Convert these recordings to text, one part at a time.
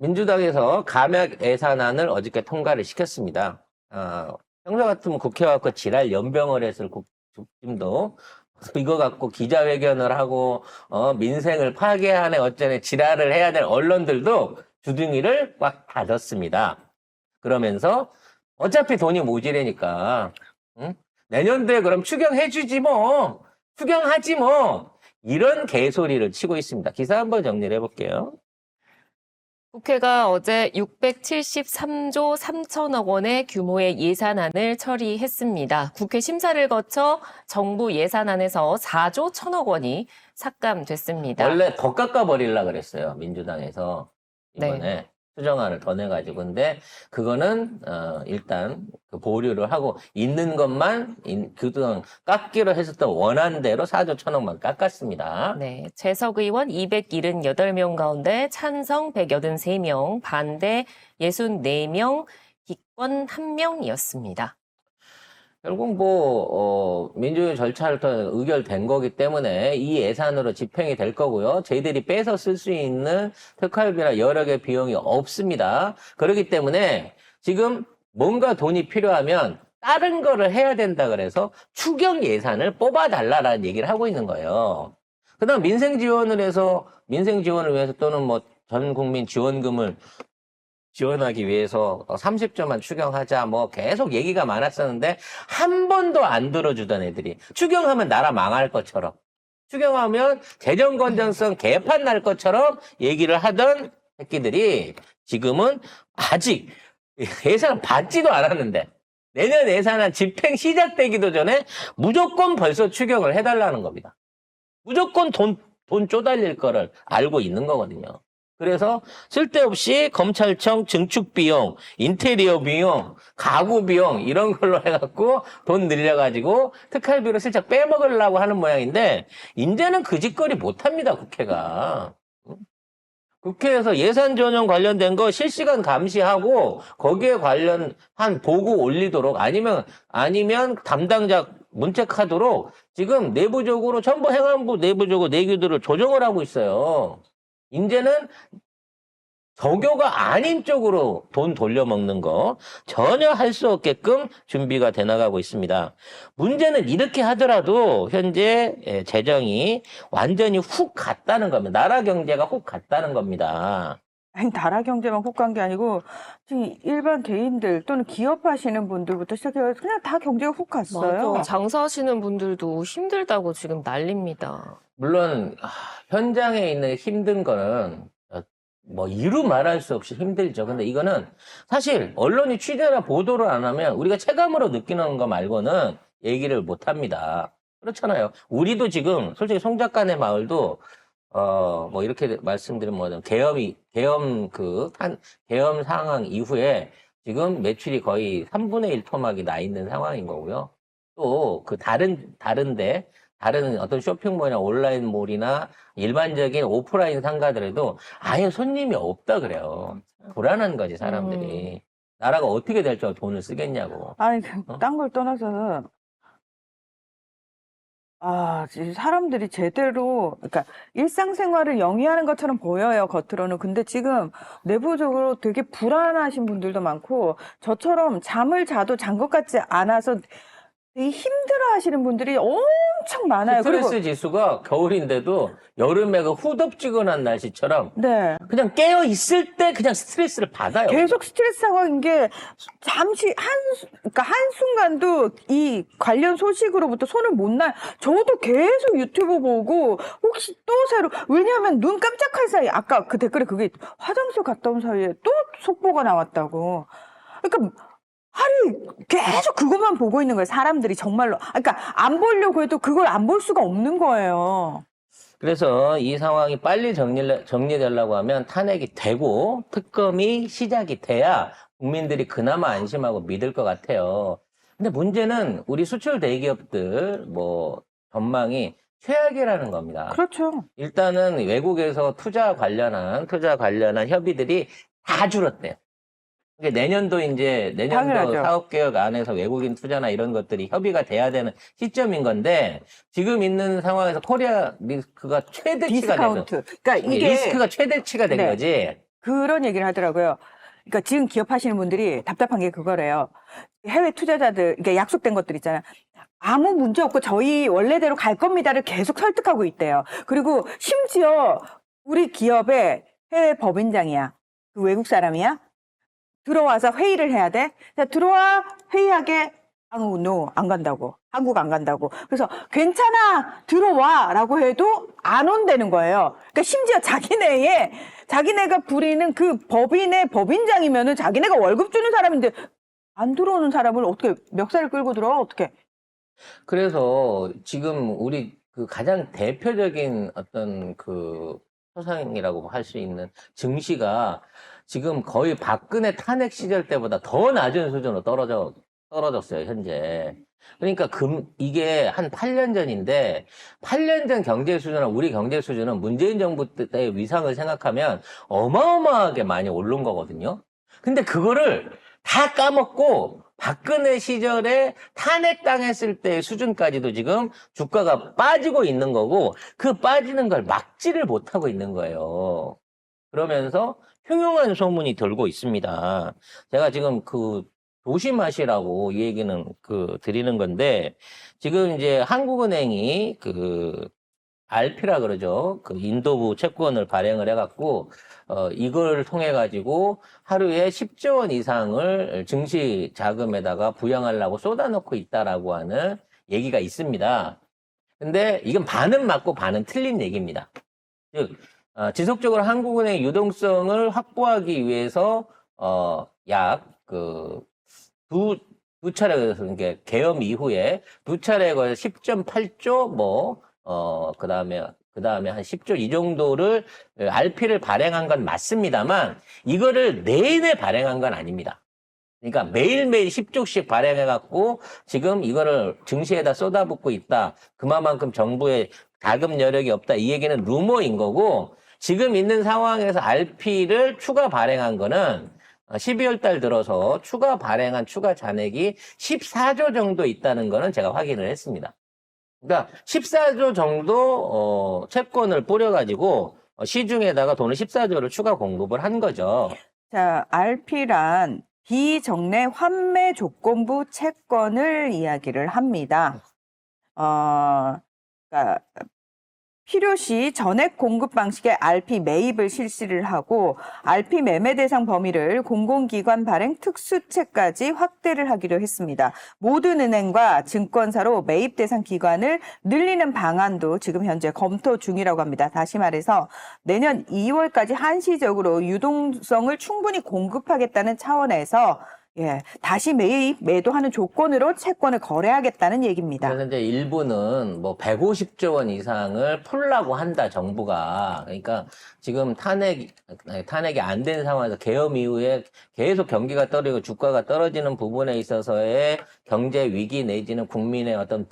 민주당에서 감액 예산안을 어저께 통과를 시켰습니다. 평소 같으면 국회 와서 지랄 연병을 했을 국힘도 이거 갖고 기자회견을 하고 민생을 파괴하네 어쩌네 지랄을 해야 될 언론들도 주둥이를 꽉 닫았습니다. 그러면서 어차피 돈이 모자라니까 응? 내년도에 그럼 추경해주지 뭐 추경하지 뭐 이런 개소리를 치고 있습니다. 기사 한번 정리를 해볼게요. 국회가 어제 673조 3천억 원의 규모의 예산안을 처리했습니다. 국회 심사를 거쳐 정부 예산안에서 4조 1천억 원이 삭감됐습니다. 원래 더 깎아버리려고 그랬어요. 민주당에서 이번에 네. 수정안을 더 내가지고. 근데 그거는 일단 그 보류를 하고 있는 것만 그동안 깎기로 했었던 원안대로 4조 1천억만 깎았습니다. 네, 재석 의원 278명 가운데 찬성 183명, 반대 64명, 기권 1명이었습니다. 결국 민주주의 절차를 통해 의결된 거기 때문에 이 예산으로 집행이 될 거고요. 저희들이 빼서 쓸 수 있는 특활비나 여러 개 비용이 없습니다. 그렇기 때문에 지금 뭔가 돈이 필요하면 다른 거를 해야 된다 그래서 추경 예산을 뽑아달라라는 얘기를 하고 있는 거예요. 그다음 민생 지원을 위해서 또는 전 국민 지원금을 지원하기 위해서 30조만 추경하자 계속 얘기가 많았었는데 한 번도 안 들어주던 애들이 추경하면 나라 망할 것처럼 추경하면 재정 건전성 개판 날 것처럼 얘기를 하던 새끼들이 지금은 아직 예산 받지도 않았는데 내년 예산안 집행 시작되기도 전에 무조건 벌써 추경을 해달라는 겁니다. 무조건 돈 쪼달릴 거를 알고 있는 거거든요. 그래서 쓸데없이 검찰청 증축 비용, 인테리어 비용, 가구 비용 이런 걸로 해갖고 돈 늘려가지고 특활비로 슬쩍 빼먹으려고 하는 모양인데 이제는 그 짓거리 못합니다, 국회가. 국회에서 예산 전용 관련된 거 실시간 감시하고 거기에 관련한 보고 올리도록 아니면 담당자 문책하도록 지금 내부적으로 전부 행안부 내부적으로 내규들을 조정을 하고 있어요. 이제는 정교가 아닌 쪽으로 돈 돌려먹는 거 전혀 할 수 없게끔 준비가 돼 나가고 있습니다. 문제는 이렇게 하더라도 현재 재정이 완전히 훅 갔다는 겁니다. 나라 경제가 훅 갔다는 겁니다. 아니, 나라 경제만 훅 간 게 아니고 지금 일반 개인들 또는 기업 하시는 분들부터 시작해서 그냥 다 경제가 훅 갔어요. 맞아. 장사하시는 분들도 힘들다고 지금 난립니다. 물론 현장에 있는 힘든 거는 이루 말할 수 없이 힘들죠. 근데 이거는 사실 언론이 취재나 보도를 안 하면 우리가 체감으로 느끼는 거 말고는 얘기를 못 합니다. 그렇잖아요. 우리도 지금 솔직히 송 작가네 마을도 이렇게 말씀드리면 계엄 상황 이후에 지금 매출이 거의 3분의 1 토막이 나 있는 상황인 거고요. 또 그 다른 어떤 쇼핑몰이나 온라인몰이나 일반적인 오프라인 상가들에도 아예 손님이 없다 그래요. 불안한 거지, 사람들이. 나라가 어떻게 될 줄 알고 돈을 쓰겠냐고. 아니, 딴 걸 떠나서 사람들이 제대로, 그러니까 일상생활을 영위하는 것처럼 보여요, 겉으로는. 근데 지금 내부적으로 되게 불안하신 분들도 많고, 저처럼 잠을 자도 잔 것 같지 않아서 되게 힘들어 하시는 분들이 엄청 많아요. 스트레스 지수가 겨울인데도 여름에 그 후덥지근한 날씨처럼 네. 그냥 깨어 있을 때 그냥 스트레스를 받아요. 계속 스트레스 상황인 게 잠시 그러니까 한순간도 이 관련 소식으로부터 손을 못 놔요. 저도 계속 유튜브 보고 혹시 또 왜냐하면 눈 깜짝할 사이 아까 그 댓글에 그게 화장실 갔다 온 사이에 또 속보가 나왔다고. 그러니까 하루 계속 그것만 보고 있는 거예요. 사람들이 정말로. 그러니까 안 보려고 해도 그걸 안 볼 수가 없는 거예요. 그래서 이 상황이 빨리 정리되려고 하면 탄핵이 되고 특검이 시작이 돼야 국민들이 그나마 안심하고 믿을 것 같아요. 근데 문제는 우리 수출 대기업들 전망이 최악이라는 겁니다. 그렇죠. 일단은 외국에서 투자 관련한 협의들이 다 줄었대요. 내년도 당연하죠. 사업개혁 안에서 외국인 투자나 이런 것들이 협의가 돼야 되는 시점인 건데 지금 있는 상황에서 코리아 리스크가 최대치가 디스카운트. 그러니까 이게 리스크가 최대치가 된 네. 거지. 그런 얘기를 하더라고요. 그러니까 지금 기업하시는 분들이 답답한 게 그거래요. 해외 투자자들, 그러니까 약속된 것들 있잖아요. 아무 문제 없고 저희 원래대로 갈 겁니다를 계속 설득하고 있대요. 그리고 심지어 우리 기업의 해외 법인장이야. 그 외국 사람이야. 들어와서 회의를 해야 돼. 자, 들어와 회의하게. no, 안 간다고. 한국 안 간다고. 그래서 괜찮아, 들어와 라고 해도 안 온다는 거예요. 그러니까 심지어 자기네가 부리는 그 법인의 법인장이면은 자기네가 월급 주는 사람인데 안 들어오는 사람을 어떻게 멱살을 끌고 들어와? 어떻게? 그래서 지금 우리 그 가장 대표적인 어떤 그 초상이라고 할 수 있는 증시가 지금 거의 박근혜 탄핵 시절 때보다 더 낮은 수준으로 떨어졌어요, 현재. 그러니까 이게 한 8년 전인데, 8년 전 경제 수준과 우리 경제 수준은 문재인 정부 때의 위상을 생각하면 어마어마하게 많이 오른 거거든요. 근데 그거를 다 까먹고, 박근혜 시절에 탄핵당했을 때의 수준까지도 지금 주가가 빠지고 있는 거고, 그 빠지는 걸 막지를 못하고 있는 거예요. 그러면서 흉흉한 소문이 돌고 있습니다. 제가 지금 조심하시라고 이 얘기는 드리는 건데, 지금 이제 한국은행이 RP라 그러죠. 인도부 채권을 발행을 해갖고, 이걸 통해가지고 하루에 10조 원 이상을 증시 자금에다가 부양하려고 쏟아놓고 있다라고 하는 얘기가 있습니다. 근데 이건 반은 맞고 반은 틀린 얘기입니다. 즉, 지속적으로 한국은행의 유동성을 확보하기 위해서, 두 차례, 그러니까 계엄 이후에 두 차례에 걸쳐 10.8조, 그 다음에 한 10조 이 정도를 RP를 발행한 건 맞습니다만, 이거를 내내 발행한 건 아닙니다. 그러니까 매일매일 10조씩 발행해갖고 지금 이거를 증시에다 쏟아붓고 있다. 그만큼 정부의 자금 여력이 없다. 이 얘기는 루머인 거고, 지금 있는 상황에서 RP를 추가 발행한 거는 12월 달 들어서 추가 발행한 추가 잔액이 14조 정도 있다는 거는 제가 확인을 했습니다. 그러니까 14조 정도 채권을 뿌려가지고 시중에다가 돈을 14조를 추가 공급을 한 거죠. 자, RP란 비정례 환매 조건부 채권을 이야기를 합니다. 그러니까 필요시 전액 공급 방식의 RP 매입을 실시를 하고 RP 매매 대상 범위를 공공기관 발행 특수채까지 확대를 하기로 했습니다. 모든 은행과 증권사로 매입 대상 기관을 늘리는 방안도 지금 현재 검토 중이라고 합니다. 다시 말해서 내년 2월까지 한시적으로 유동성을 충분히 공급하겠다는 차원에서 다시 매도하는 조건으로 채권을 거래하겠다는 얘기입니다. 그래서 이제 일부는 150조 원 이상을 풀라고 한다, 정부가. 그러니까 지금 탄핵이 안 된 상황에서 계엄 이후에 계속 경기가 떨어지고 주가가 떨어지는 부분에 있어서의 경제 위기 내지는 국민의 어떤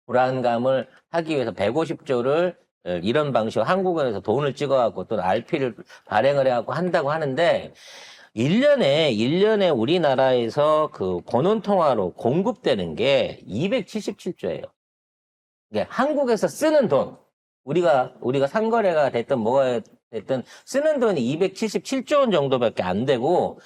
불안감을 하기 위해서 150조를 이런 방식으로 한국은행에서 돈을 찍어갖고 또 RP를 발행을 해갖고 한다고 하는데, 1년에 우리나라에서 본원통화로 공급되는 게 277조예요. 이게 한국에서 쓰는 돈, 우리가 상거래가 됐든 뭐가 됐든 쓰는 돈이 277조 원 정도밖에 안 되고,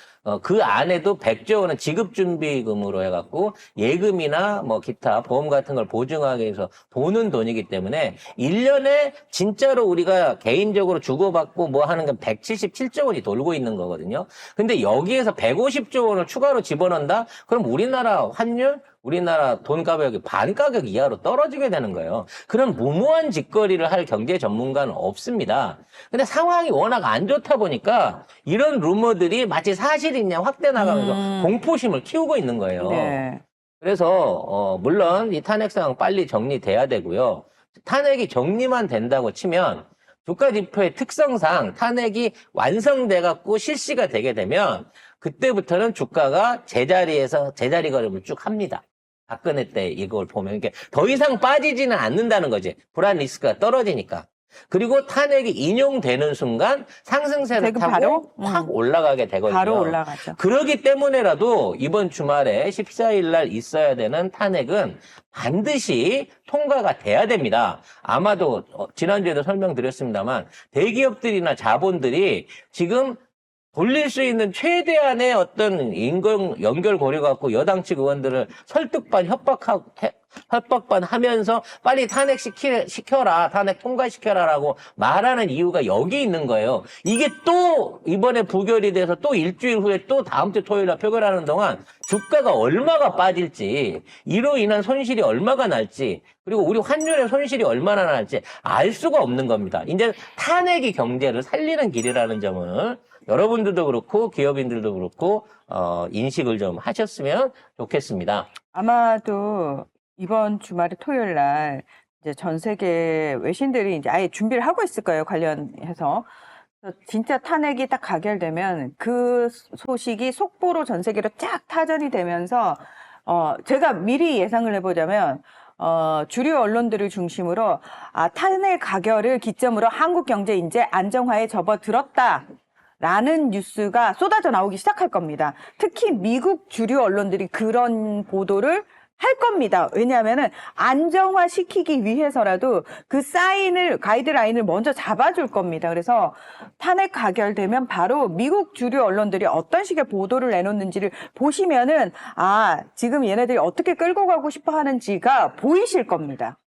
그 안에도 100조 원은 지급준비금으로 해갖고 예금이나 기타 보험 같은 걸 보증하기 위해서 도는 돈이기 때문에 1년에 진짜로 우리가 개인적으로 주고받고 뭐 하는 건 177조 원이 돌고 있는 거거든요. 근데 여기에서 150조 원을 추가로 집어넣는다? 그럼 우리나라 환율, 우리나라 돈 가격이 반 가격 이하로 떨어지게 되는 거예요. 그런 무모한 짓거리를 할 경제 전문가는 없습니다. 근데 상황이 워낙 안 좋다 보니까 이런 루머들이 마치 사실이냐 확대 나가면서 공포심을 키우고 있는 거예요. 네. 그래서 물론 이 탄핵 상황 빨리 정리돼야 되고요. 탄핵이 정리만 된다고 치면 주가 지표의 특성상 탄핵이 완성돼 갖고 실시가 되게 되면 그때부터는 주가가 제자리 걸음을 쭉 합니다. 박근혜 때 이걸 보면 더 이상 빠지지는 않는다는 거지. 불안 리스크가 떨어지니까. 그리고 탄핵이 인용되는 순간 상승세를 세금 타고 바로? 확 올라가게 되거든요. 바로 올라가죠. 그러기 때문에라도 이번 주말에 14일 날 있어야 되는 탄핵은 반드시 통과가 돼야 됩니다. 아마도 지난주에도 설명드렸습니다만 대기업들이나 자본들이 지금 돌릴 수 있는 최대한의 어떤 연결 고려 갖고 여당 측 의원들을 설득반 협박반 하면서 빨리 시켜라, 탄핵 통과시켜라라고 말하는 이유가 여기 있는 거예요. 이게 또 이번에 부결이 돼서 또 일주일 후에 또 다음 주 토요일 날 표결하는 동안 주가가 얼마가 빠질지, 이로 인한 손실이 얼마가 날지, 그리고 우리 환율의 손실이 얼마나 날지 알 수가 없는 겁니다. 이제 탄핵이 경제를 살리는 길이라는 점을 여러분들도 그렇고 기업인들도 그렇고 인식을 좀 하셨으면 좋겠습니다. 아마도 이번 주말에 토요일 날 이제 전 세계 외신들이 이제 아예 준비를 하고 있을 거예요, 관련해서. 그래서 진짜 탄핵이 딱 가결되면 그 소식이 속보로 전 세계로 쫙 타전이 되면서 제가 미리 예상을 해보자면 주류 언론들을 중심으로 탄핵 가결을 기점으로 한국 경제 이제 안정화에 접어들었다. 라는 뉴스가 쏟아져 나오기 시작할 겁니다. 특히 미국 주류 언론들이 그런 보도를 할 겁니다. 왜냐하면은 안정화 시키기 위해서라도 그 가이드라인을 먼저 잡아줄 겁니다. 그래서 탄핵 가결되면 바로 미국 주류 언론들이 어떤 식의 보도를 내놓는지를 보시면은 지금 얘네들이 어떻게 끌고 가고 싶어 하는지가 보이실 겁니다.